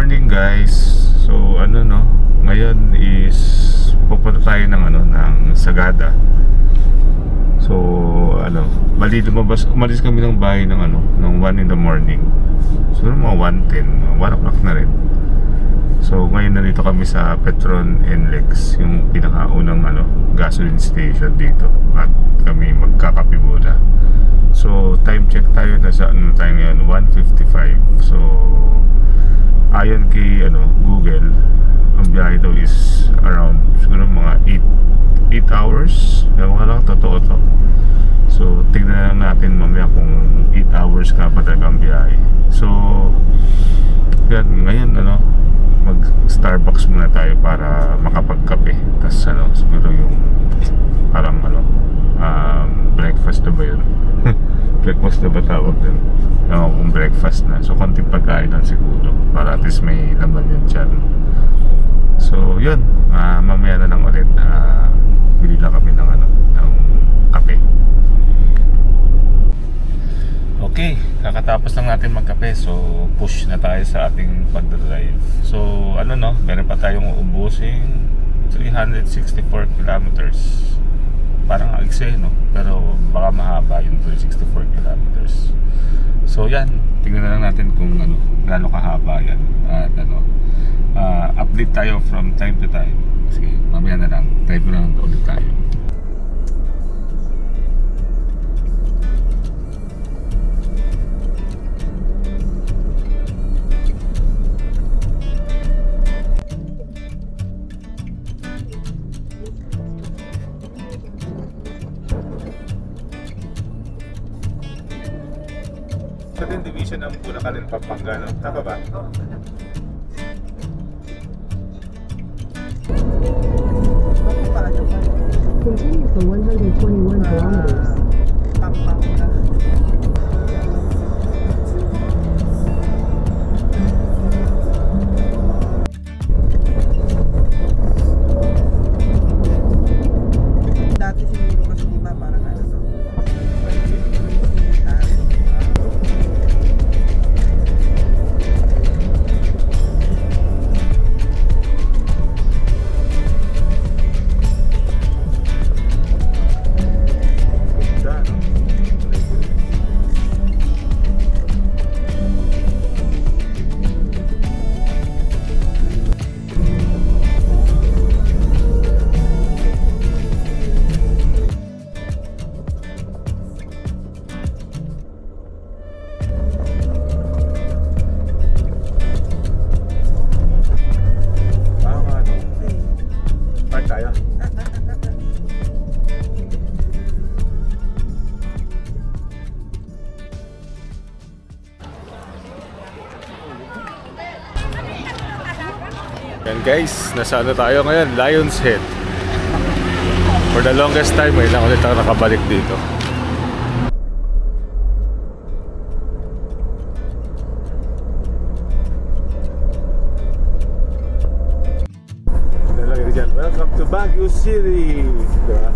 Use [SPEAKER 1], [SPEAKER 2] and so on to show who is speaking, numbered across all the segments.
[SPEAKER 1] morning guys. So ano no, ngayon is pupunta tayo ng ng Sagada. So ano, umalis kami ng bahay ng ng 1 in the morning. So mga 1:10, 1 o'clock na rin. So ngayon nandito kami sa Petron NLEX, yung pinakaunang gasoline station dito, at kami magkakape muna. So time check tayo, nasa tayo ngayon, 1:55. So ayon kay Google, ang biyahe daw is around siguro mga 8 hours. Ewan lang, totoo to. So tignan lang natin mamaya kung 8 hours ka pa talaga ang biyahe. So yan, ngayon mag Starbucks muna tayo para makapagkape. Tapos siguro yung parang breakfast na ba yun? Breakfast na ba tawag din? Kung breakfast na. So konting pagkain lang siguro para at least may laman yun dyan. So yun, mamaya na lang ulit. Bili lang kami ng ng kape. Okay, kakatapos lang natin magkape. So push na tayo sa ating pagdadrive. So meron pa tayong uubusing 364 kilometers. Parang alikse, pero baka mahaba yung 364 kilometers. So yan, tingnan na lang natin kung gaano kahaba yan. At update tayo from time to time. Sige, mamaya na lang, drive na lang ulit tayo. Sa din division ng Bulacan and Pampanga, tama ba?
[SPEAKER 2] Continue for 121 kilometers.
[SPEAKER 3] Pampanga. Dati siguro kasi diba parang to?
[SPEAKER 1] Yan guys, nasa tayo ngayon? Lion's Head. For the longest time, ngayon lang ulit ako nakabalik dito. Welcome to Baguio City! Diba?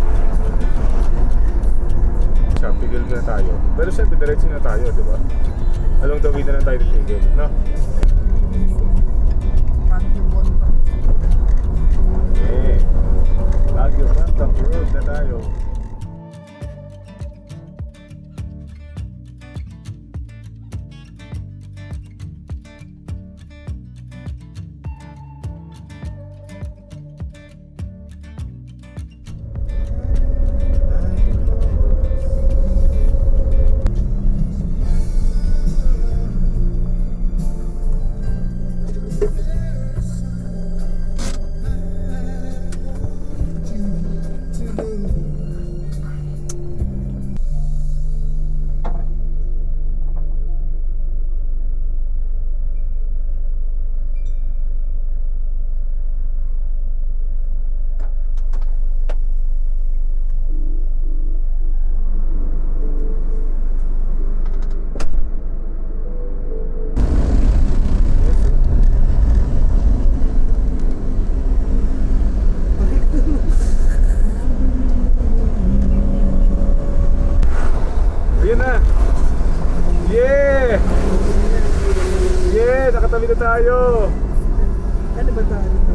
[SPEAKER 1] Siya, pigil na tayo. Pero siyempre, diretso na tayo, diba? Along the way na lang tayo tigil, no? Baguio Santa Cruz na tayo. tayo.
[SPEAKER 3] Ano ba tayo dito?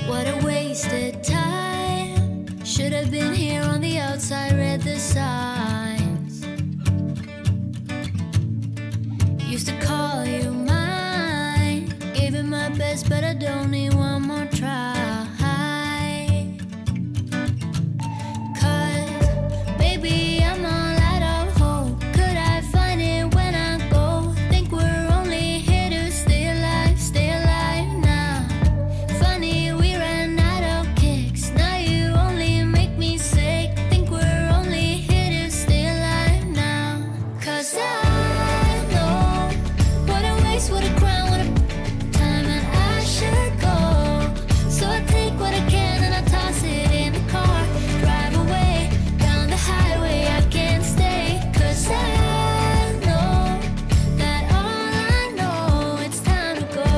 [SPEAKER 4] What a wasted time. Should have been here on the outside, read the signs. Used to call you mine. Gave it my best, but I don't need one more try. 'Cause maybe I'm all out of hope. Could I find it when I go? Think we're only here to stay alive now. Funny, we ran out of kicks. Now you only make me sick. Think we're only here to stay alive now. 'Cause I know what a waste, what a crime, what a time, and I should go. So I take what I can and I toss it in the car. Drive away down the highway, I can't stay. 'Cause I know that all I know, it's time to go.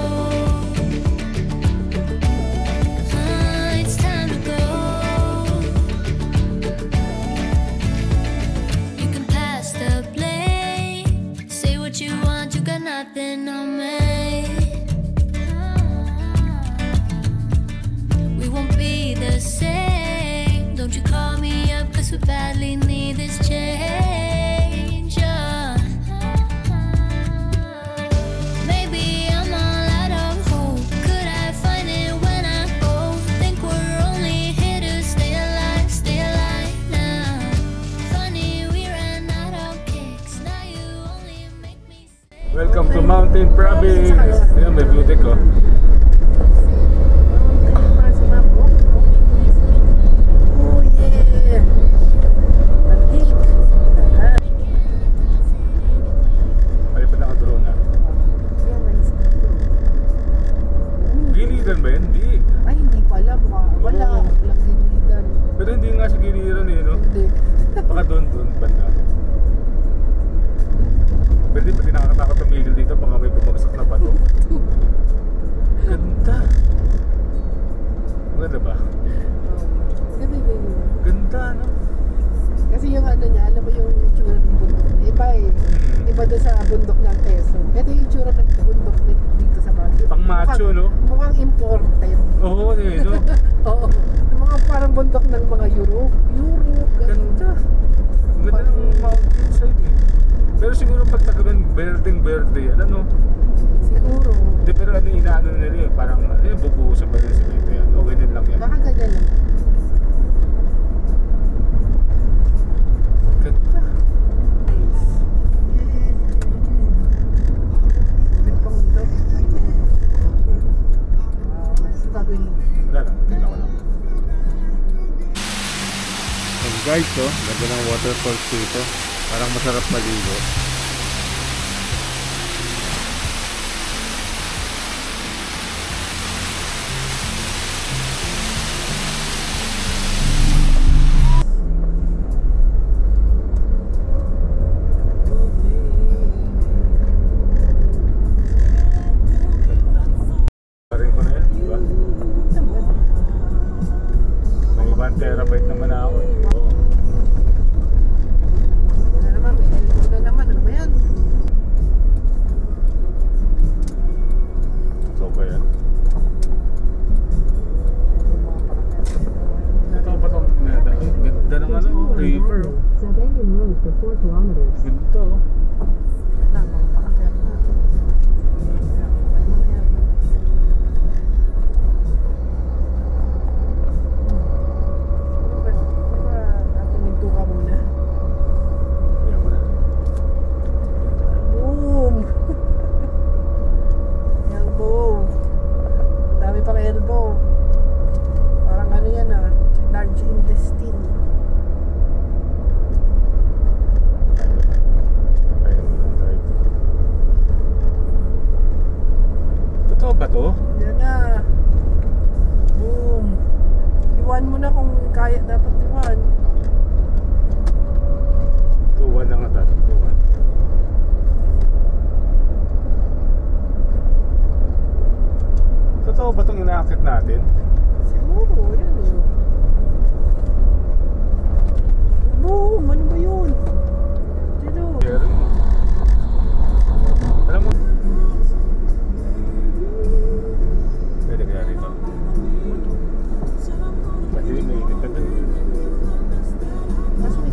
[SPEAKER 4] It's time to go. You can pass the blame. Say what you want, you got nothing on me. We won't be the same. Don't you call me up, 'cause we badly need this change. Maybe I'm all out of hope. Could I find it when I go? Think we're only here to stay alive now. Funny, we ran out of kicks. Now you only make me sick.
[SPEAKER 1] Welcome to Mountain Province. Ayan, may beauty ko.
[SPEAKER 3] Oh yeah! Matik!
[SPEAKER 1] Ay, pa naka-drone na. Gilidan ba yan? Hindi.
[SPEAKER 3] Ay, hindi pala. Wala. Walang dinigan.
[SPEAKER 1] Pero hindi nga siya giliran eh, no?
[SPEAKER 3] Hindi.
[SPEAKER 1] Baka doon, banda. Pero di pati nakakatakot tumigil dito, baka may bumagsak na bato. Ganda. Ganda ba?
[SPEAKER 3] Ganda yun.
[SPEAKER 1] Ganda, no?
[SPEAKER 3] Kasi yung ano niya, alam mo yung itsura ng bundok. Iba eh. Iba doon sa bundok ng Quezon. Ito yung itsura ng bundok dito sa Baguio.
[SPEAKER 1] Pang macho, no?
[SPEAKER 3] Mukhang imported.
[SPEAKER 1] Oo, eh, no?
[SPEAKER 3] Oo. Yung mga parang bundok ng mga Europe.
[SPEAKER 1] Ganda. Ang ganda ng mountainside eh. Pero siguro pag tagawin, berdeng-berde yan, ano?
[SPEAKER 3] Siguro.
[SPEAKER 1] Hindi, pero ano yung inaano nila eh, parang ano yung bubuhusan ba rin sila ito yan? Okay din lang yan.
[SPEAKER 3] Baka ganyan lang.
[SPEAKER 1] Ganda.
[SPEAKER 3] Bundok. Ano gagawin mo?
[SPEAKER 1] Wala lang, tingnan ko lang. So guys, oh, ganda ng waterfalls dito. Parang masarap maligo. Parin ko na yan, di ba? May 1 terabyte naman ako eh. Oo.
[SPEAKER 3] Ano naman, may elbow na naman. Ano ba yan?
[SPEAKER 1] So ba yan? Ito ba itong ganda ng ano, river oh.
[SPEAKER 2] Sabangan Road for 4 kilometers.
[SPEAKER 1] Ganda oh.
[SPEAKER 3] Wala, mga pakakyat na. Ano na yan? Natin mintuka muna.
[SPEAKER 1] Ayan mo na.
[SPEAKER 3] Boom! Elbow. Dami pang elbow. Parang ano yan ah. Large intestine.
[SPEAKER 1] Ayun mo lang tayo.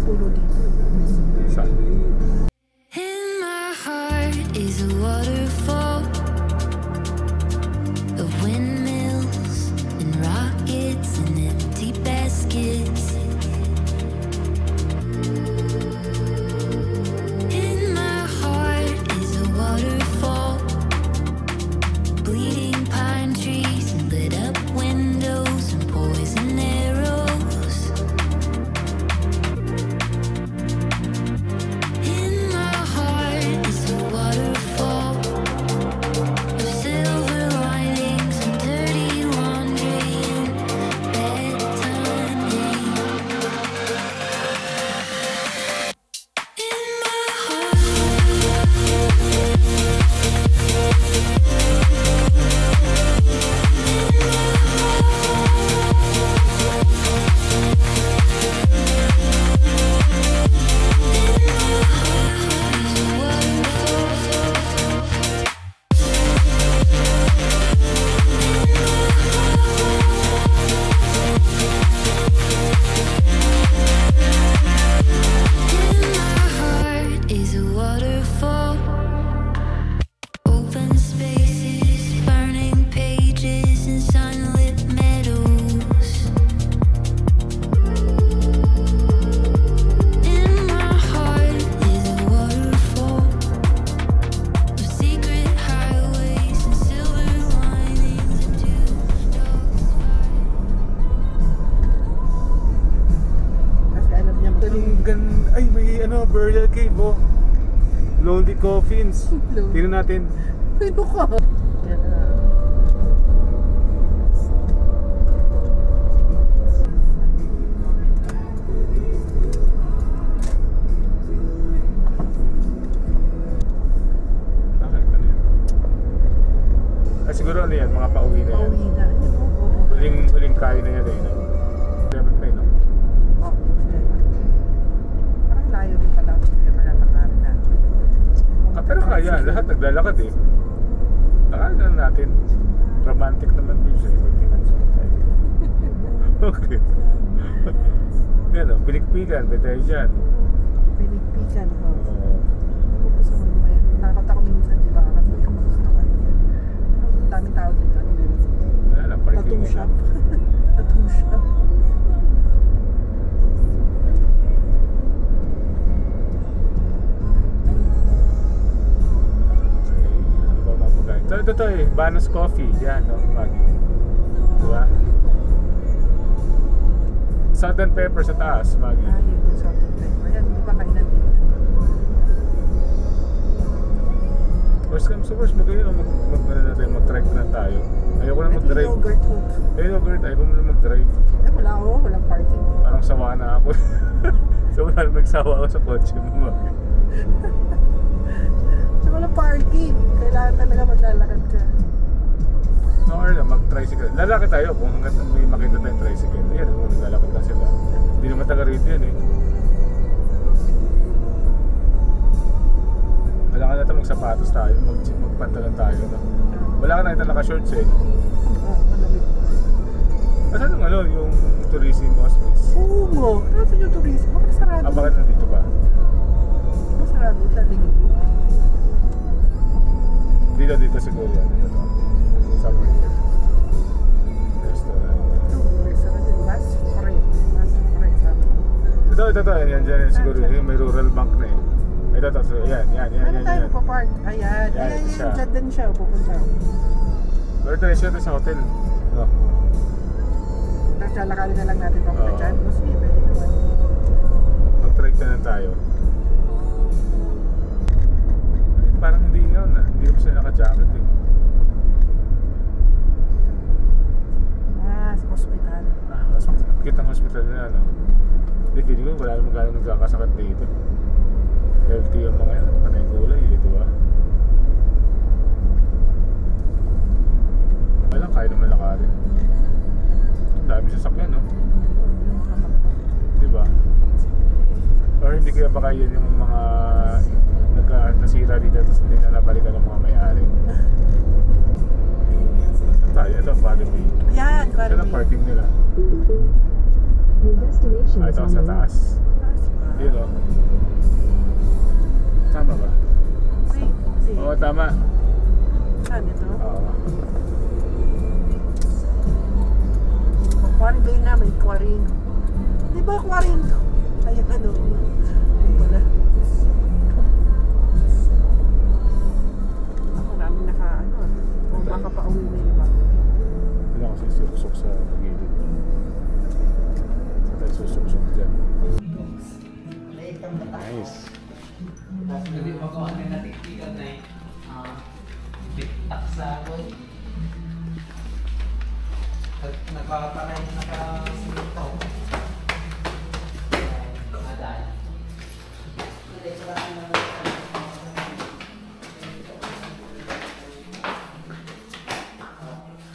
[SPEAKER 3] puno dito.
[SPEAKER 1] Saan?
[SPEAKER 4] In my heart is a waterfall of windmills and rockets and empty baskets. In my heart is a waterfall, bleeding pine trees and lit up windows and poison arrows. In my heart is a waterfall of silver linings and dirty laundry and bedtime games. In my heart is a waterfall. Open spaces, burning pages, and sunlit meadows. In my heart is a waterfall of secret highways and silver linings and two dogs fight.
[SPEAKER 3] Kasi alam niya
[SPEAKER 1] Ay, may ano, burial cave, oh. Lonely coffins.
[SPEAKER 3] Lonely.
[SPEAKER 1] Tingnan natin.
[SPEAKER 3] Pino ka? Yan na.
[SPEAKER 1] Bakit? Ano yan? Siguro ano yan, mga pauwi na yan.
[SPEAKER 3] Pauwi na. Ayun, oo.
[SPEAKER 1] Huling kain na yan eh. No? Dapat pa yun, no?
[SPEAKER 3] Oo, parang layo rin pala ako kaya malalakarin natin.
[SPEAKER 1] Pero kaya, lahat naglalakad eh. Nakain na natin. Romantic naman din siya. Waiting sa tayo. Okay. Yan o, pilikpikan, may tayo dyan.
[SPEAKER 3] Pinigpikan ko. Gusto mo naman yan. Nakakot ako minsan, di ba? Kasi hindi ko magustuhan. Ang daming tao dito. Ano yun?
[SPEAKER 1] Wala lang, parking
[SPEAKER 3] Tattoo
[SPEAKER 1] na
[SPEAKER 3] shop. Tattoo shop.
[SPEAKER 1] Ano ba mga pagkain? Ito eh, Banos Coffee. Yan, no? Pagi. Diba? Salt and pepper sa taas, Magi.
[SPEAKER 3] Ah, yun yung salt and pepper. Yan, di ba kainan din?
[SPEAKER 1] First come to first, mag-try na tayo. Ayoko na
[SPEAKER 3] Ito
[SPEAKER 1] mag-drive.
[SPEAKER 3] yung yogurt hook.
[SPEAKER 1] Yogurt, ayoko na mag-drive.
[SPEAKER 3] Eh, wala ako. Walang parking.
[SPEAKER 1] Parang sawa na ako. So wala na nagsawa ako sa kotse mo, Magi.
[SPEAKER 3] So, walang parking. Kailangan talaga maglalakad ka.
[SPEAKER 1] No, or lang, mag-tricycle. Lalakad tayo kung hanggat may makita tayong tricycle. Ayan, naglalakad lang sila. Hindi naman taga rito yan eh. Wala ka natin magsapatos tayo, magpantalan tayo. No? Wala ka nakita naka-shorts eh.
[SPEAKER 3] Oo, malamig.
[SPEAKER 1] Asan yung ano, yung tourism hospice?
[SPEAKER 3] Oo mo. Nasaan yung tourism? Bakit sarado?
[SPEAKER 1] Ah, bakit nandito ba?
[SPEAKER 3] Bakit sarado sa linggo?
[SPEAKER 1] Dito siguro yan. Ito. Somewhere here. Restaurant.
[SPEAKER 3] Ito, restaurant yun. Mas free. Mas free. Sabi ko.
[SPEAKER 1] Ito. Yan siguro. Yung may rural bank na eh. Ito. So, yan.
[SPEAKER 3] Ano tayo papark? Ayan.
[SPEAKER 1] Yan,
[SPEAKER 3] Ayan,
[SPEAKER 1] siya.
[SPEAKER 3] dyan din siya. Pupunta.
[SPEAKER 1] Pero tayo siya sa hotel. No.
[SPEAKER 3] Tapos lalakarin na lang natin papunta
[SPEAKER 1] Oo.
[SPEAKER 3] dyan. O sige, pwede naman.
[SPEAKER 1] Mag-try na lang tayo. Parang hindi nga. Hindi ko sila naka-jacket eh.
[SPEAKER 3] Ah, sa hospital.
[SPEAKER 1] Hospital. Kitang hospital na no? Hindi, feeling ko wala naman gano'ng nagkakasakit dito. Healthy yung mga yan. Panay gulay eh, di ba? Wala, kaya naman lakarin. Ang dami sasakyan, no? Di ba? Or hindi kaya baka yun yung mga nasira dito tapos hindi na nabalikan ng mga may-ari. Saan tayo? Ito, Jollibee.
[SPEAKER 3] Ayan,
[SPEAKER 1] Ito ang parking nila.
[SPEAKER 2] Your destination
[SPEAKER 1] Ah,
[SPEAKER 2] is
[SPEAKER 1] ito
[SPEAKER 2] on
[SPEAKER 1] sa
[SPEAKER 2] the left.
[SPEAKER 1] taas. tama.
[SPEAKER 3] Saan ito?
[SPEAKER 1] Oo.
[SPEAKER 3] Aquarium Bay nga, may aquarium. Di ba aquarium to? Ay, ano? Ayun pala. Marami naka, kung makapauwi na iba.
[SPEAKER 1] Wala kasi susok sa gilid. Saan tayo susok dyan? Nice.
[SPEAKER 5] Jadi magawa na natiktikan na bitak sa ako. Nagpapalay nakasimento. Aday.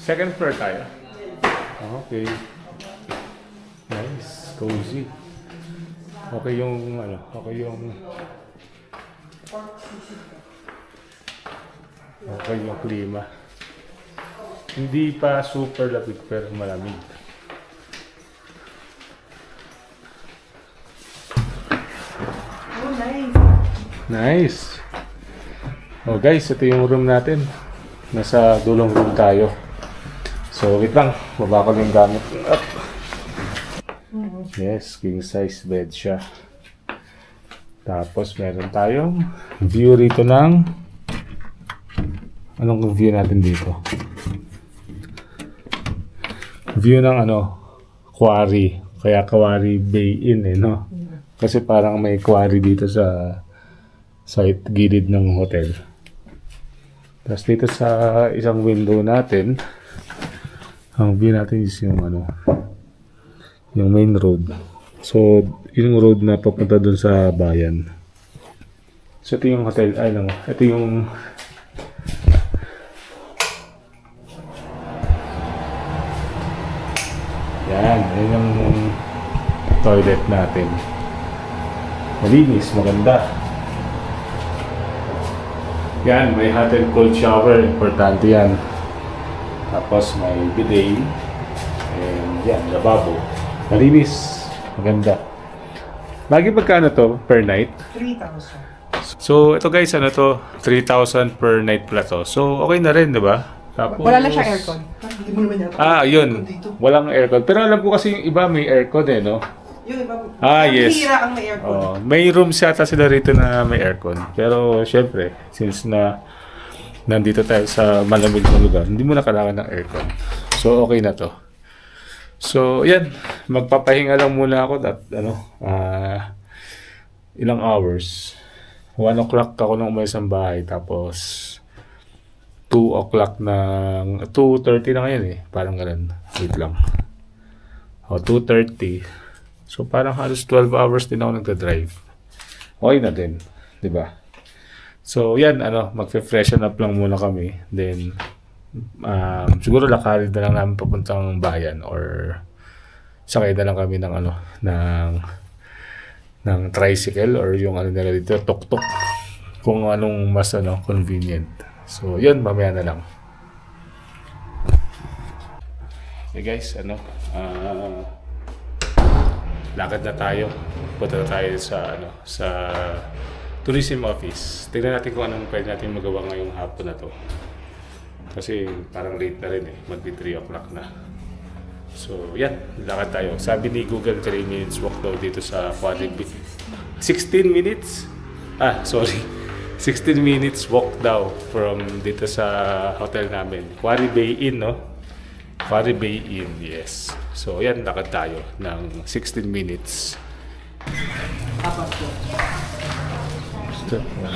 [SPEAKER 1] Second floor tayo. Okay. Nice. Cozy. Okay yung ano, okay yung klima. Hindi pa super lapit pero malamig.
[SPEAKER 3] Oh, nice.
[SPEAKER 1] Nice. Oh guys, ito yung room natin. Nasa dulong room tayo. So wait lang, baba ko yung gamit. Up. Yes, king size bed siya. Tapos meron tayong view rito ng anong view natin dito? View ng quarry. Kaya Quarry Bay Inn no? Kasi parang may quarry dito sa gilid ng hotel. Tapos dito sa isang window natin, ang view natin is yung yung main road. So, yung road na papunta dun sa bayan. So, ito yung hotel. Ay, lang. Ito yung yan. Yan yung toilet natin. Malinis. Maganda. Yan. May hot and cold shower. Importante yan. Tapos, may bidet. And yan. Lavabo. Malinis. Maganda. Lagi magkano to per night?
[SPEAKER 3] 3,000.
[SPEAKER 1] So, ito guys, 3,000 per night pala to. So, okay na rin, di ba? Tapos,
[SPEAKER 3] Wala lang siya aircon. Hindi mo naman yata.
[SPEAKER 1] yun. Walang aircon. Pero alam ko kasi yung iba may aircon no?
[SPEAKER 3] Yung iba,
[SPEAKER 1] Yes.
[SPEAKER 3] hira ang may aircon.
[SPEAKER 1] Oh, may rooms yata sila rito na may aircon. Pero, syempre, since na nandito tayo sa malamig na lugar, hindi mo na kailangan ng aircon. So, okay na to. So, yan. Magpapahinga lang muna ako at ilang hours. 1 o'clock ako nang umalis ng bahay. Tapos, 2 o'clock ng 2:30 na ngayon Parang ganun. Wait lang. 2:30. So, parang halos 12 hours din ako nagda-drive. Okay na din. Diba? So, yan. Magfe-freshen up lang muna kami. Then, siguro lakarin na lang namin papuntang bayan or sakay na lang kami ng ng tricycle or yung nila dito, tuk-tuk, kung anong mas convenient. So yun, mamaya na lang. Okay guys, lakad na tayo. Punta na tayo sa tourism office. Tingnan natin kung anong pwede natin magawa ngayong hapon na to. Kasi parang late na rin magbi 3 o'clock na. So, yan. Lakad tayo. Sabi ni Google, 3 minutes walk daw dito sa Quarry Bay. 16 minutes? 16 minutes walk daw from dito sa hotel namin. Quarry Bay Inn, no? Quarry Bay Inn, yes. So, yan. Lakad tayo ng 16 minutes.
[SPEAKER 3] Apat po.
[SPEAKER 1] Register 1.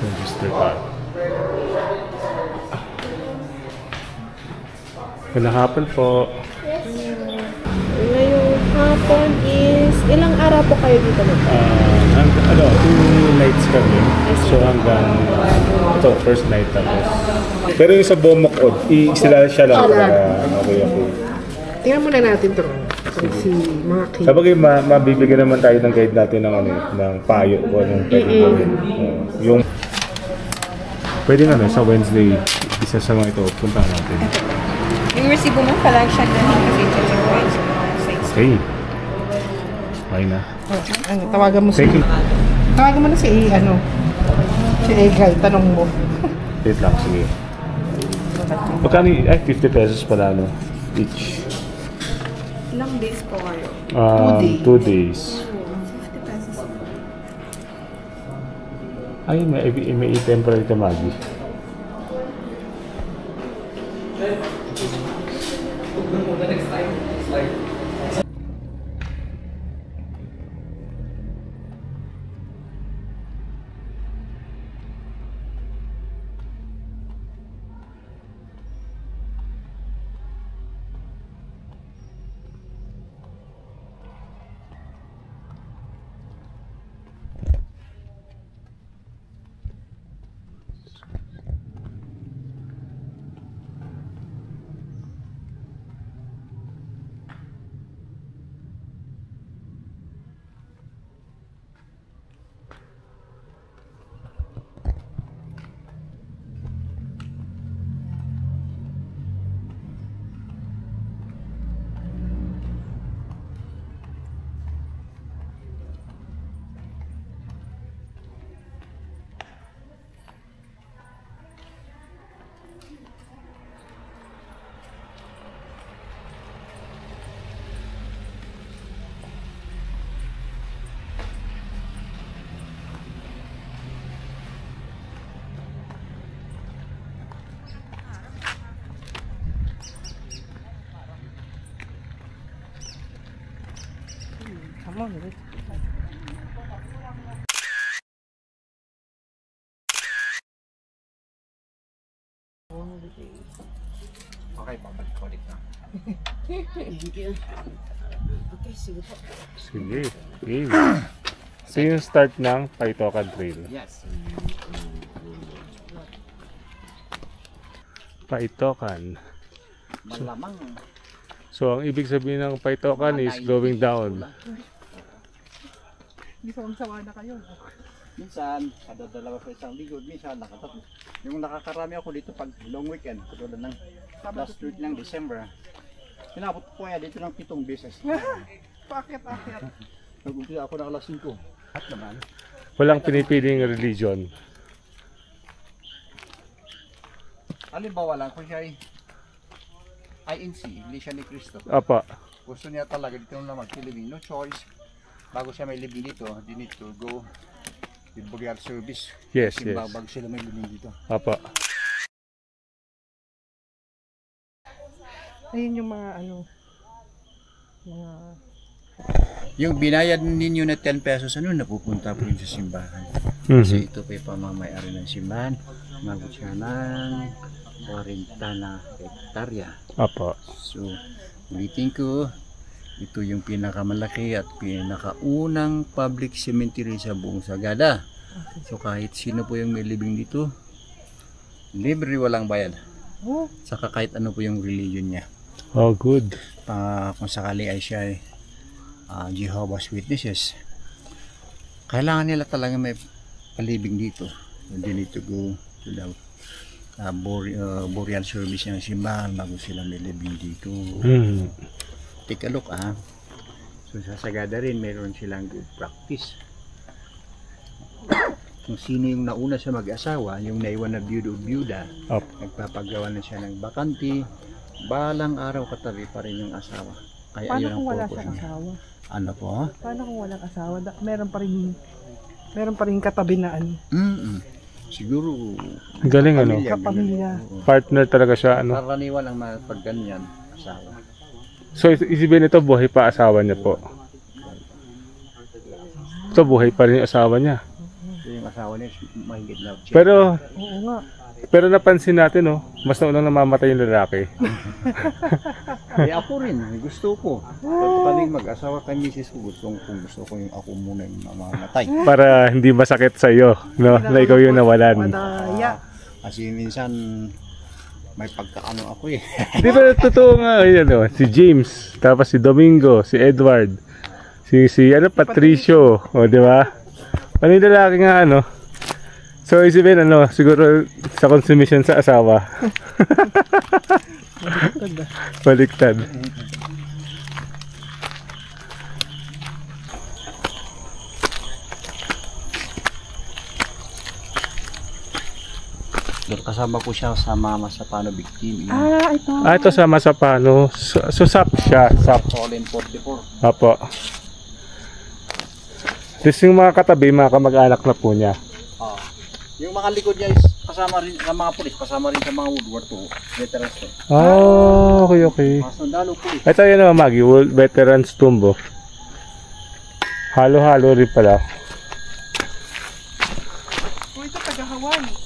[SPEAKER 1] Register 5. Magandang hapon po.
[SPEAKER 2] Ngayong hapon is, ilang araw po kayo dito na?
[SPEAKER 1] 2 nights kami. So hanggang, ito, first night tapos. Pero yung sa Bomokod, siya lang. Okay.
[SPEAKER 3] Tingnan muna natin ito. Si mga kids.
[SPEAKER 1] Sabagay, mabibigyan naman tayo ng guide natin ng payo kung anong pwede gawin. Yung pwede sa Wednesday, isa sa mga ito, punta natin.
[SPEAKER 6] Yung resibo mo, palag siya na kasi check ko yun sa sites.
[SPEAKER 1] Okay. Okay na.
[SPEAKER 3] Tawagan mo
[SPEAKER 1] Thank you.
[SPEAKER 3] Tawagan mo na si Si Egal, tanong mo.
[SPEAKER 1] Wait lang, sige. Magkano ay 50 pesos pala no? Each.
[SPEAKER 6] Ilang days po kayo?
[SPEAKER 1] 2 days.
[SPEAKER 6] 50 pesos.
[SPEAKER 1] Ay, may item pala dito, Maggie.
[SPEAKER 5] Okay, babalik na.
[SPEAKER 3] Okay, sige po.
[SPEAKER 1] Sige, game. So yung start ng Paitokan Trail.
[SPEAKER 5] Yes.
[SPEAKER 1] Paitokan.
[SPEAKER 5] Malamang.
[SPEAKER 1] So ang ibig sabihin ng Paitokan is going down.
[SPEAKER 3] Hindi ko sawa na kayo.
[SPEAKER 5] Minsan, kada dalawa sa isang linggo, minsan nakatatlo. Yung nakakarami ako dito pag long weekend, katulad ng last week ng December, pinabot ko kaya dito ng 7 beses.
[SPEAKER 3] Pakit-akit.
[SPEAKER 5] Nag-umpisa ako ng alas 5. At naman,
[SPEAKER 1] Walang pinipiling religion.
[SPEAKER 5] halimbawa lang kung siya ay INC, Iglesia ni Cristo.
[SPEAKER 1] Apa.
[SPEAKER 5] Gusto niya talaga dito na magsilibing, no choice. Bago siya may libing dito, they need to go with burial service.
[SPEAKER 1] Yes,
[SPEAKER 5] Simba,
[SPEAKER 1] yes.
[SPEAKER 5] bago sila may libing dito.
[SPEAKER 1] Apa.
[SPEAKER 3] Ayun yung mga mga
[SPEAKER 5] Yung binayad ninyo na 10 pesos, napupunta po yun sa simbahan.
[SPEAKER 1] Mhm.
[SPEAKER 5] Kasi ito pa yung pamamayari ng simbahan. Magot siya ng 40 na hektarya.
[SPEAKER 1] Apa.
[SPEAKER 5] So, ulitin ko, ito yung pinakamalaki at pinakaunang public cemetery sa buong Sagada. So, kahit sino po yung may libing dito, libre, walang bayad.
[SPEAKER 3] oh,
[SPEAKER 5] Saka kahit ano po yung religion niya.
[SPEAKER 1] Oh, good.
[SPEAKER 5] Kung sakali ay siya ay Jehovah's Witnesses, kailangan nila talaga may palibing dito. They need to go to the burial service ng simbahan bago sila may libing dito.
[SPEAKER 1] Mhm.
[SPEAKER 5] Take a look So sa Sagada rin meron silang good practice. Kung sino yung nauna sa mag-asawa, yung naiwan na byuda,
[SPEAKER 1] Up.
[SPEAKER 5] nagpapagawa na siya ng bakanti, balang araw katabi pa rin yung asawa. Kaya
[SPEAKER 3] paano
[SPEAKER 5] yun ang
[SPEAKER 3] kung wala
[SPEAKER 5] purpose
[SPEAKER 3] siyang
[SPEAKER 5] niya.
[SPEAKER 3] asawa?
[SPEAKER 5] Ano po?
[SPEAKER 3] Paano kung walang asawa? Meron pa rin katabi na
[SPEAKER 5] Siguro
[SPEAKER 1] Galing ano.
[SPEAKER 3] kapamilya.
[SPEAKER 5] Oo.
[SPEAKER 1] Partner talaga siya ano.
[SPEAKER 5] Karaniwan ang pag ganyan, asawa.
[SPEAKER 1] So isipin ito buhay pa asawa niya po. Ito buhay pa rin yung asawa niya.
[SPEAKER 5] So yung asawa niya mahigit na.
[SPEAKER 3] Oo nga.
[SPEAKER 1] Pero napansin natin mas naunang namamatay yung lalaki.
[SPEAKER 5] Eh ako rin, gusto ko. Pag kaming mag-asawa kay misis ko, gusto ko yung ako muna yung mamamatay.
[SPEAKER 1] Para hindi masakit sa iyo, no? Na ikaw yung nawalan.
[SPEAKER 3] Madaya.
[SPEAKER 5] Kasi minsan may pagkaano ako eh.
[SPEAKER 1] Di ba totoo nga si James, tapos si Domingo, si Edward, si Patricio, di ba? Ano yung lalaki nga So isipin siguro sa consumption sa asawa. Baliktad.
[SPEAKER 5] Kasama ko siya sa Mama Sapano victim.
[SPEAKER 2] Ito.
[SPEAKER 1] Ito sa Masapano. So SAP siya. SAP.
[SPEAKER 5] Colin 44.
[SPEAKER 1] Apo. Tapos yung mga katabi, mga kamag-anak na po niya.
[SPEAKER 5] Yung mga likod niya is kasama rin sa mga pulis, kasama rin sa mga Woodward to. Veterans to.
[SPEAKER 1] Okay.
[SPEAKER 5] Mga sundalo pulis.
[SPEAKER 1] Ito yun naman, Maggie. World Veterans Tumbo. Halo-halo rin pala.
[SPEAKER 3] Ito taga-Hawaii.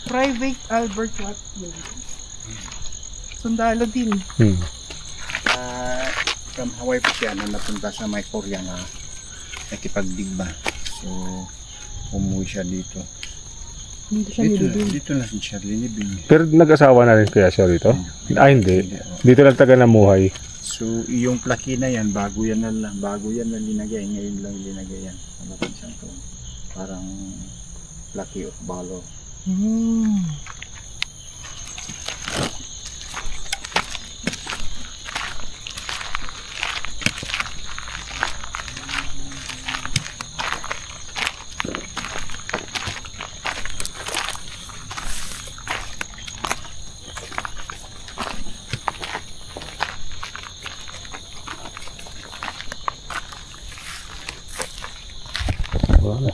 [SPEAKER 3] Private Albert Watt. Sundalo din.
[SPEAKER 5] From Hawaii po siya na napunta sa may Korea na nakipagdigma. So, umuwi siya dito. Dito na siya linibing.
[SPEAKER 1] Pero nag-asawa na rin kaya siya rito? Hindi. Dito lang taga namuhay.
[SPEAKER 5] So, yung plaki na yan, bago yan na linagay. Ngayon lang linagay yan. Ano pa siyang to? Parang plaki of balo.
[SPEAKER 1] Wala.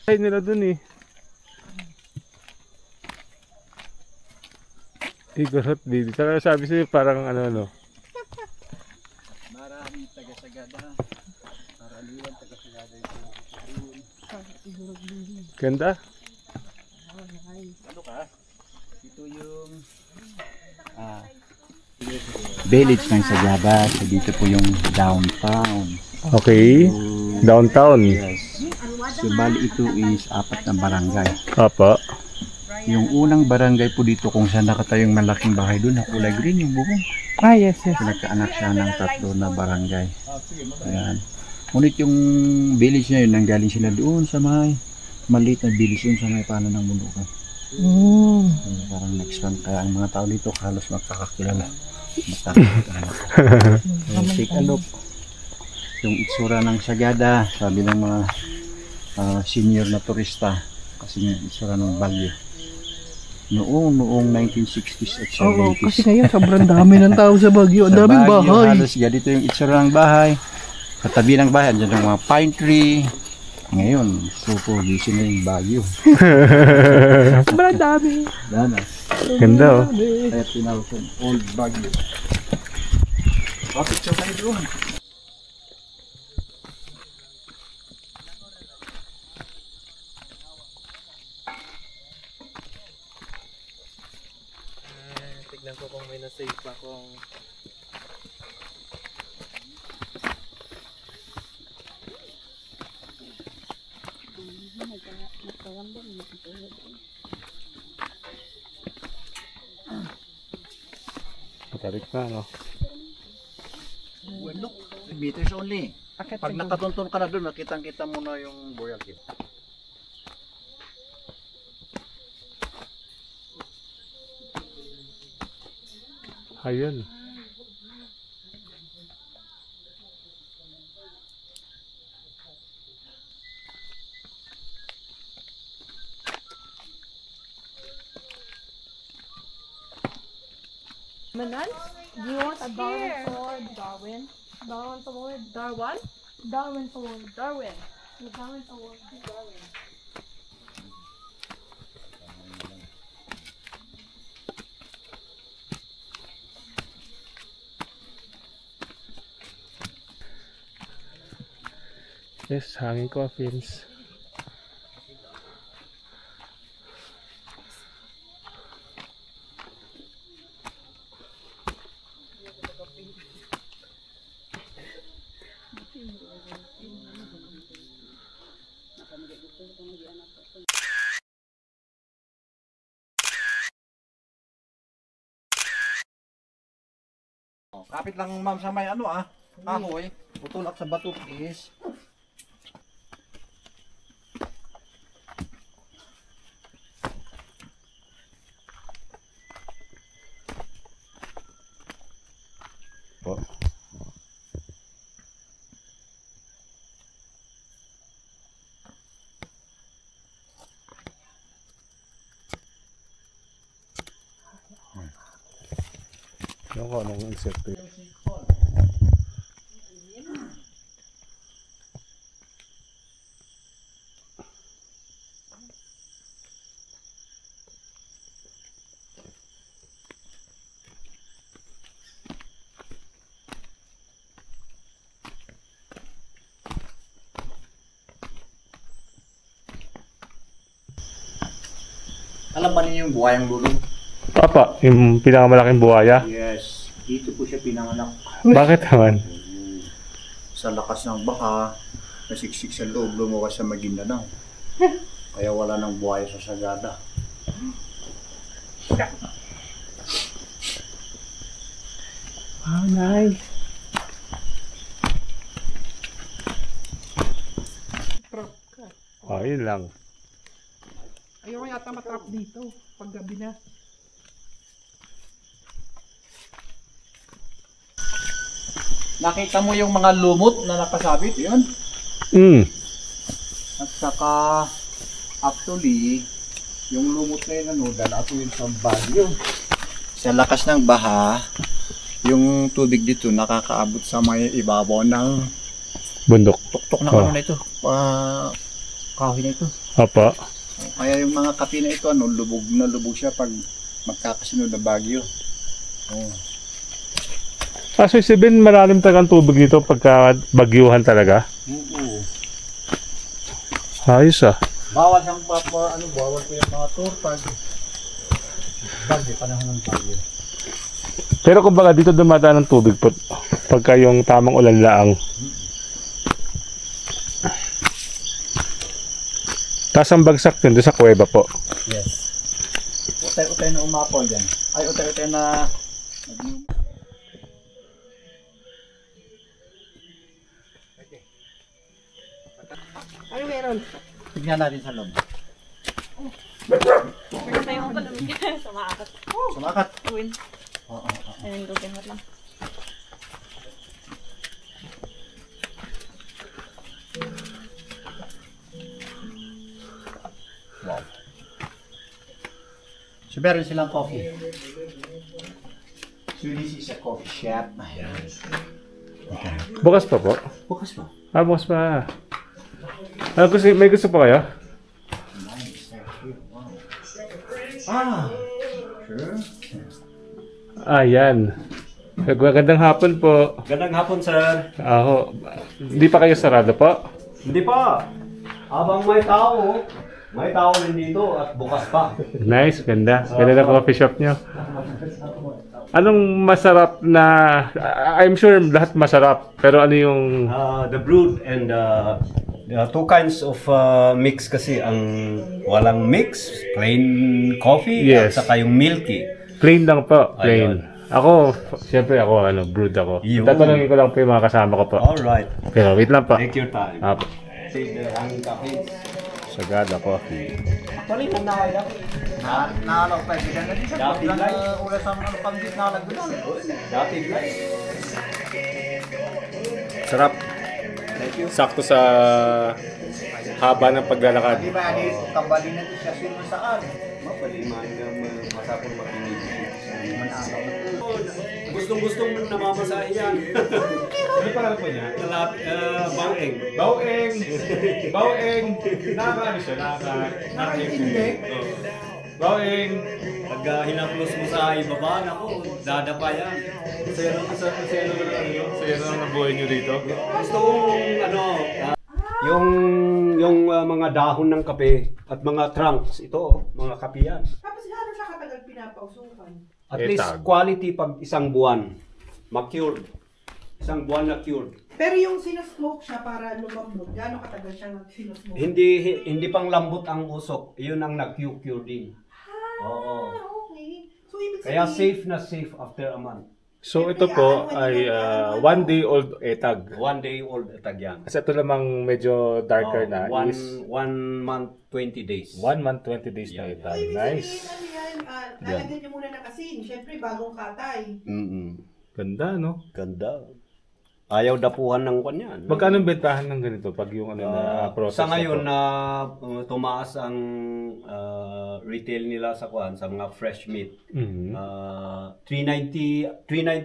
[SPEAKER 1] Ay nila dun eh. Igorot dito. Saka sabi sa'yo parang ano.
[SPEAKER 5] Maraming taga-sagada. Karaniwan taga-sagada yung
[SPEAKER 1] Ganda.
[SPEAKER 5] ano ka? Ito yung village ng Sagada. So dito po yung downtown.
[SPEAKER 1] Okay. Downtown.
[SPEAKER 5] Yes. So bali ito is 4 na barangay.
[SPEAKER 1] Apa.
[SPEAKER 5] Yung unang barangay po dito kung saan nakatayong malaking bahay doon na kulay green yung bubong.
[SPEAKER 3] Yes.
[SPEAKER 5] So nagkaanak siya ng 3 na barangay. Ayan. Ngunit yung village na yun, nanggaling sila doon sa may maliit na village doon sa may paano ng bundukan. Parang next one. Kaya ang mga tao dito halos magkakakilala. So, take a look. Yung itsura ng Sagada, sabi ng mga senior na turista, kasi yung itsura ng Baguio. Noong 1960s at 70s.
[SPEAKER 3] Kasi ngayon sobrang dami ng tao sa Baguio. Ang
[SPEAKER 5] Sa
[SPEAKER 3] daming
[SPEAKER 5] Baguio,
[SPEAKER 3] bahay.
[SPEAKER 5] halos ganito yung itsura ng bahay. Sa tabi ng bahay, andyan yung mga pine tree. Ngayon, super busy na yung Baguio.
[SPEAKER 3] Sobrang dami.
[SPEAKER 5] Dana.
[SPEAKER 1] Ganda oh.
[SPEAKER 5] 30,000 old Baguio. Kapit siya tayo doon.
[SPEAKER 7] Tignan ko kung may na-save pa kung
[SPEAKER 1] Matarik na no.
[SPEAKER 5] Well, look, 3 meters only. Pag nakatuntun ka na doon, makitang-kita mo na yung Boreal Cave.
[SPEAKER 1] Ayun.
[SPEAKER 2] Manan? Do you want a Darwin sword? Darwin? Darwin sword? Darwin? Darwin sword. Darwin. The Darwin sword. Darwin.
[SPEAKER 1] Yes, hanging coffins.
[SPEAKER 5] Kapit lang ma'am sa may ano ahoy, putulak sa bato is
[SPEAKER 1] po. Ano ko, anong insekto yun?
[SPEAKER 5] Alam ba ninyo yung buhayang lulong?
[SPEAKER 1] Papa, yung pinakamalaking buhaya.
[SPEAKER 5] Yes. Dito po siya pinanganak.
[SPEAKER 1] Bakit naman?
[SPEAKER 5] Sa lakas ng baka, nasiksik sa loob, lumuwas sa Maguindanao. Kaya wala nang buhaya sa Sagada.
[SPEAKER 1] Oh, nice. Oh, yun lang.
[SPEAKER 3] Ayaw ko yata matrap dito pag gabi na.
[SPEAKER 5] Nakita mo yung mga lumot na nakasabit, yun? At saka, actually, yung lumot na yun, ano, dalato yun sa bagyo. Sa lakas ng baha, yung tubig dito nakakaabot sa may ibabaw ng
[SPEAKER 1] Bundok.
[SPEAKER 5] tuktok ng
[SPEAKER 1] Oh.
[SPEAKER 5] ano na ito, kahoy na ito.
[SPEAKER 1] Apa.
[SPEAKER 5] Kaya yung mga kape na ito, ano, lubog na lubog siya pag magkakasunod na bagyo. Oh.
[SPEAKER 1] So isipin, malalim talaga ang tubig dito pagka bagyuhan talaga.
[SPEAKER 5] Oo.
[SPEAKER 1] Ayos ah.
[SPEAKER 5] Bawal siyang bawal po yung mga tour pag bagyo, panahon ng bagyo.
[SPEAKER 1] Pero kumbaga dito dumadaan ng tubig po pagka yung tamang ulan laang. Tapos ang bagsak yun doon sa kuweba po.
[SPEAKER 5] Yes. Utay-utay na umapaw dyan. Ay, utay-utay na...
[SPEAKER 3] Ano meron?
[SPEAKER 5] Tignan natin sa loob.
[SPEAKER 6] Sumakat.
[SPEAKER 5] Sumakat.
[SPEAKER 6] Win.
[SPEAKER 5] Oo.
[SPEAKER 6] Ayun, gugamit lang.
[SPEAKER 5] Wow. So, meron silang coffee. So, this is a coffee shop. Ayan.
[SPEAKER 1] Bukas pa po.
[SPEAKER 5] Bukas ba?
[SPEAKER 1] Ah, bukas pa. Ah, may gusto pa kayo?
[SPEAKER 5] Ah! Sure.
[SPEAKER 1] Ayan. Magandang hapon po.
[SPEAKER 8] Gandang hapon, sir.
[SPEAKER 1] Ako. Hindi pa kayo sarado po?
[SPEAKER 8] Hindi pa. Habang may tao din dito at bukas pa.
[SPEAKER 1] Nice, ganda. Ganda na coffee shop nyo. Anong masarap na... I'm sure lahat masarap. Pero ano yung...
[SPEAKER 8] The brewed and two kinds of mix kasi. Ang walang mix, plain coffee,
[SPEAKER 1] Yes.
[SPEAKER 8] at saka yung milky.
[SPEAKER 1] Plain lang po. Plain.
[SPEAKER 8] Ayun.
[SPEAKER 1] Ako, siyempre ako, brewed ako.
[SPEAKER 8] Yun.
[SPEAKER 1] Tatanungin ko lang po yung mga kasama ko po.
[SPEAKER 8] Alright.
[SPEAKER 1] Pero wait lang po.
[SPEAKER 8] Take your time.
[SPEAKER 1] Apo.
[SPEAKER 8] Take the hanging coffee.
[SPEAKER 1] Sagada coffee.
[SPEAKER 5] Actually, naano pa, bigan na din siya.
[SPEAKER 8] Dati lang.
[SPEAKER 5] Ulas ang panggit na nagdunal.
[SPEAKER 8] Dati lang.
[SPEAKER 1] Sarap. Sakto sa haba ng paglalakad.
[SPEAKER 5] Di ba, kambali na din siya sino saan.
[SPEAKER 8] Mapaliman na masapong makinig. Gustong-gustong namamasahin yan.
[SPEAKER 1] Ano pangalan po niya?
[SPEAKER 8] Bangeng.
[SPEAKER 1] Baueng! Baueng! Nakakaano siya? Nakakaintindi? Baueng!
[SPEAKER 8] Pag hinaplos mo sa ibaba, naku, dadapa yan.
[SPEAKER 1] Saya naman ang buhay niyo dito.
[SPEAKER 8] Gusto kong yung mga dahon ng kape at mga trunks, ito, mga kape yan.
[SPEAKER 3] Tapos gano'n siya katagal pinapausukan?
[SPEAKER 8] At least quality pag isang buwan, ma-cured. Isang buwan na cured.
[SPEAKER 3] Pero yung sinusmoke siya para lumambot, gano'n katagal siya sinusmoke?
[SPEAKER 8] Hindi pang lambot ang usok, iyon ang nag-cure din. Oo.
[SPEAKER 3] Okay. So, ibig
[SPEAKER 8] Kaya
[SPEAKER 3] sabihin,
[SPEAKER 8] safe na safe after a month.
[SPEAKER 1] So ito po ay 1 day old etag.
[SPEAKER 8] 1 day old etag yan.
[SPEAKER 1] Kasi ito lamang medyo darker na is
[SPEAKER 8] 1 month, 20 days.
[SPEAKER 1] 1 month, 20 days na etag.
[SPEAKER 3] ibig
[SPEAKER 1] Nice.
[SPEAKER 3] sabihin, ano yan, lalagyan niyo muna ng asin. Siyempre, bagong katay.
[SPEAKER 8] Mm-mm.
[SPEAKER 1] Ganda, no?
[SPEAKER 8] Ganda. Ayaw dapuhan ng kanyan.
[SPEAKER 1] Magkano ang bentahan ng ganito pag yung ano na process
[SPEAKER 8] sa ngayon
[SPEAKER 1] na
[SPEAKER 8] na tumaas ang retail nila sa kuan sa mga fresh meat. 390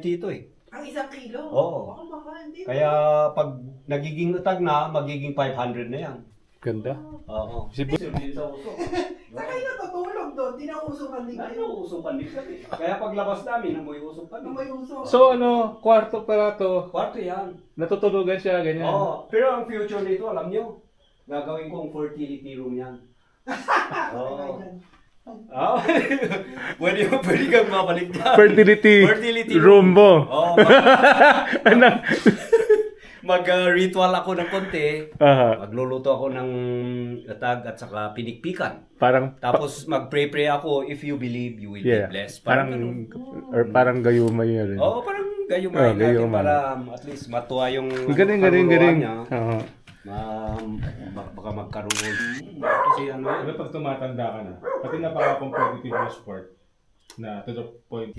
[SPEAKER 8] ito eh.
[SPEAKER 3] Ang 1 kilo?
[SPEAKER 8] Oo.
[SPEAKER 3] Baka mahal, hindi.
[SPEAKER 8] Kaya pag nagiging utag na, magiging 500 na yan.
[SPEAKER 1] Ganda.
[SPEAKER 8] Oo.
[SPEAKER 1] Si
[SPEAKER 8] Din sa uso.
[SPEAKER 3] Saan kayo natutulog doon? Di na usukan din kayo.
[SPEAKER 8] Usukan din kami. Kaya paglabas namin, may usok kami.
[SPEAKER 3] May uso.
[SPEAKER 1] So ano, kwarto para to.
[SPEAKER 8] Kwarto yan.
[SPEAKER 1] Natutulugan siya, ganyan.
[SPEAKER 8] Oo. Pero ang future nito, alam nyo, gagawin kong fertility room yan. Oo. Pwede kang mabalik dyan.
[SPEAKER 1] Fertility room mo.
[SPEAKER 8] Oo. Mag-ritual ako ng konti. Magluluto ako ng atag at saka pinikpikan. Tapos mag-pray ako, if you believe, you will be blessed.
[SPEAKER 1] Parang gayuma yun rin.
[SPEAKER 8] Oo, parang gayuma natin para at least matuwa yung
[SPEAKER 1] galing.
[SPEAKER 8] niya. Baka magkaroon. Kasi ano
[SPEAKER 1] pag tumatanda ka na, pati napaka-competitive na sport na to the point.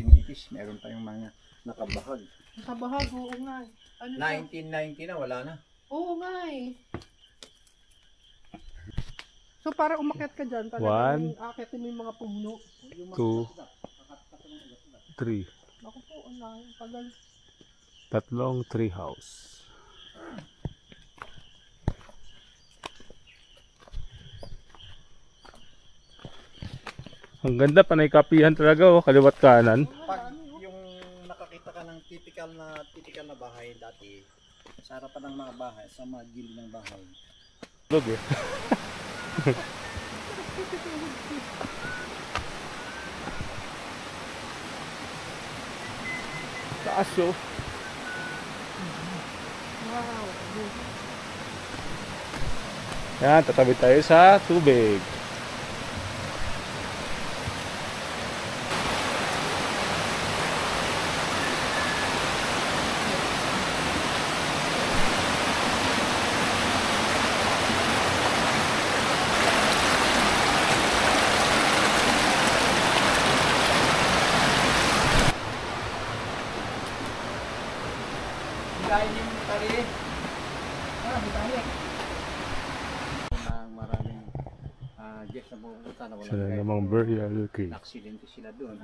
[SPEAKER 5] Meron tayong mga nakabahag.
[SPEAKER 3] Nakabahag, oo nga.
[SPEAKER 5] 1990 na, wala na.
[SPEAKER 3] Oo nga eh. So para umakyat ka dyan,
[SPEAKER 1] One,
[SPEAKER 3] akitin mo yung mga puno.
[SPEAKER 1] 2, 3.
[SPEAKER 3] Ako po, tagal.
[SPEAKER 1] Tatlong tree house. Ang ganda, panay kapihan talaga, oh, kaliwat kanan.
[SPEAKER 5] Pag yung nakakita ka ng typical na bahay dati, sa harapan ng mga bahay, sa mga gilid ng bahay.
[SPEAKER 1] Log eh. Taas oh.
[SPEAKER 3] Wow.
[SPEAKER 1] Yan, tatabi tayo sa tubig.
[SPEAKER 5] Dahil yung tali, maraming guest na pupunta na walang
[SPEAKER 1] Sila
[SPEAKER 5] guide.
[SPEAKER 1] namang burial cave.
[SPEAKER 5] Aksidente sila doon.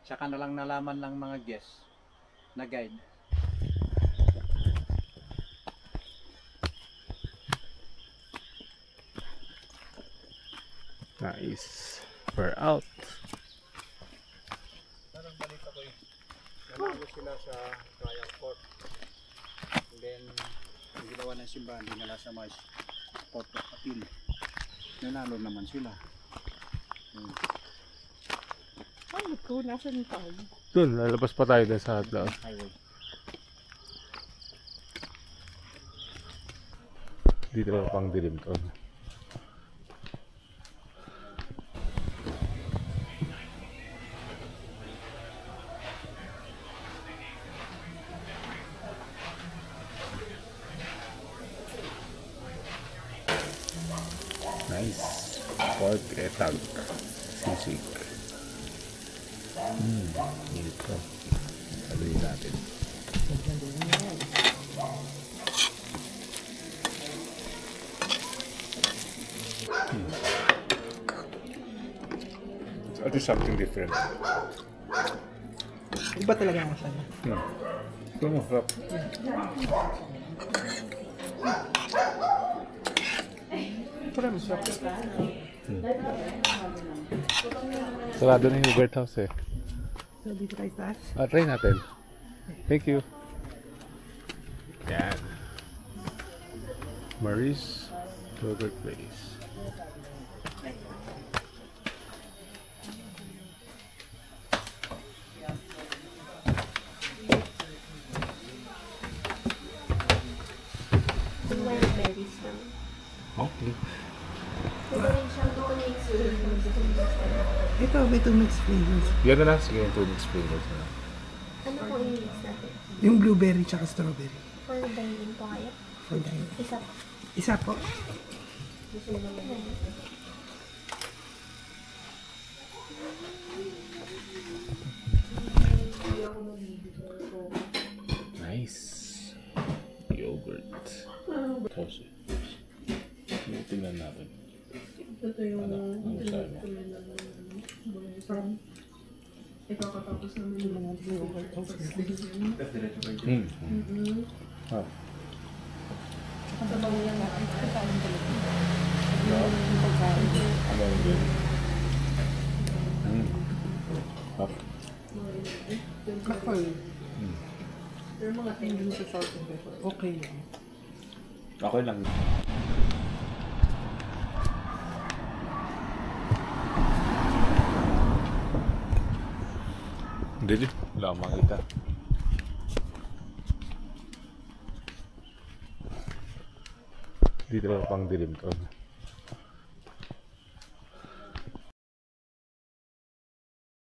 [SPEAKER 5] Saka na lang nalaman ng mga guest na guide.
[SPEAKER 1] Nice. We're out.
[SPEAKER 5] Parang balita ko eh. Nanalo sila sa trial court. And then, ang ginawa ng simbahan, dinala sa mga court of appeal. Nanalo naman sila.
[SPEAKER 3] Ano ko? Nasaan yung tao?
[SPEAKER 1] Doon, lalabas pa tayo dun sa hadlaw.
[SPEAKER 5] Highway.
[SPEAKER 1] Dito na pang dilim to. Nice. Pork etag. Sisig. Ito. Saluhin natin. I'll do something different.
[SPEAKER 3] Iba talaga ang masaya.
[SPEAKER 1] Ito masarap.
[SPEAKER 3] Parang masarap.
[SPEAKER 1] Sarado na yung yogurt house eh.
[SPEAKER 3] So, dito tayo taas.
[SPEAKER 1] Try natin. Thank you. Yan. Marie's Yogurt Place. Okay.
[SPEAKER 3] Ito, may 2 mixed flavors.
[SPEAKER 1] Yan na lang. Sige, 2 mixed flavors na lang.
[SPEAKER 2] Ano po yung mix natin?
[SPEAKER 3] Yung blueberry tsaka strawberry.
[SPEAKER 2] For dining po kayo?
[SPEAKER 3] For dining.
[SPEAKER 2] Isa po.
[SPEAKER 3] Isa po.
[SPEAKER 2] Gusto mo naman. Hindi ako nalibig.
[SPEAKER 1] Kasi, tingnan natin.
[SPEAKER 3] Ito yung
[SPEAKER 1] Ano sabi mo?
[SPEAKER 3] ikakatapos namin yung mga
[SPEAKER 1] Ah.
[SPEAKER 3] sa bangyan na
[SPEAKER 1] Ano yun? Ah.
[SPEAKER 3] Kakal. Pero mga tingin sa South America, okay yan.
[SPEAKER 1] Okay lang. Hindi, wala akong makita. Dito lang pang dilim to.